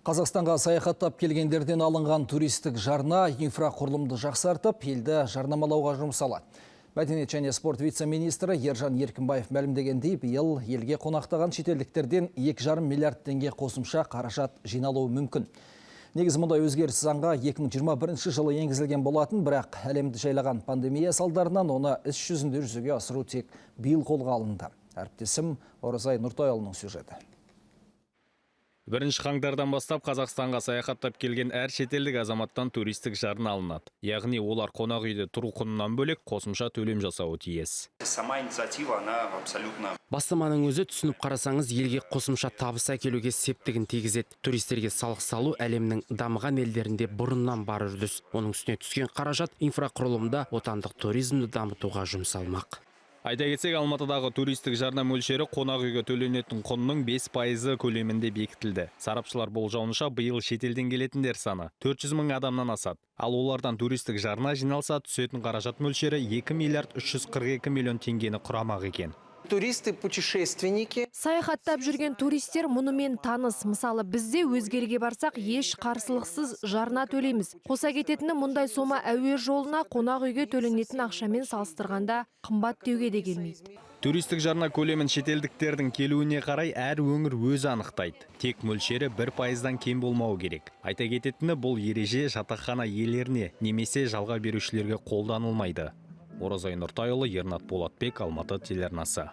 Қазақстанға саяхаттап келгендерден алынған туристік жарна инфрақұрылымды жақсартып, елді жарнамалауға жұмсалады. Мәдениет және спорт вице-министрі Ержан Еркінбаев мәлімдегендей, биыл елге қонақтаған шетелдіктерден 2,5 миллиард теңге қосымша қаражат жиналуы мүмкін. Негізі мұндай өзгеріс заңға 2021 жылы енгізілген болатын, бірақ әлемді жайлаған пандемия салдарынан оны іс жүзінде жүзеге асыру тек биыл қолға алынды. Әріптесім Оразай Нұртайұлының сюжеті. 1 қаңтардан бастап Қазақстанға саяхаттап келген әр шетелдік азаматтан туристік жарна алынады. Яғни олар қонақ үйде тұру құнынан бөлек қосымша төлем жасауы тиіс. Сама инициатива, она абсолютно... Бастаманың өзі түсініп қарасаңыз, елге қосымша табыс әкелуге септігін тигізеді. Туристерге салық салу әлемнің дамыған елдерінде бұрыннан бар үрдіс. Оның үстіне түскен қаражат инфрақұрылымда отандық туризмді дамытуға жұмсалмақ. Айта кетсек, Алматыдағы туристік жарна мөлшері қонақ үйге төленетін құнның 5% көлемінде бекітілді. Сарапшылар болжауынша, биыл шетелден келетіндер саны 400 мың адамнан асады. Ал олардан туристік жарна жиналса, түсетін қаражат мөлшері 2 миллиард 342 миллион теңгені құрамақ екен. Туристы-путешественники. Саяхаттап жүрген туристер мұнымен таныс. Мысалы, бізде өзгерге барсақ, еш қарсылықсыз жарна төлейміз. Қоса кететіні, мұндай сома әуе жолына, қонақ үйге төленетін ақшамен салыстырғанда қымбат деуге де келмейді. Туристік жарна көлемін шетелдіктердің келуіне қарай әр өңір өзі анықтайды. Тек мөлшері 1%-дан кем болмау керек. Айта кететіні, бұл ереже жатақхана иелеріне немесе жалға берушілерге қолданылмайды. Оразай Нұртайұлы, Ернат Болатбек, Алматы телеарнасы.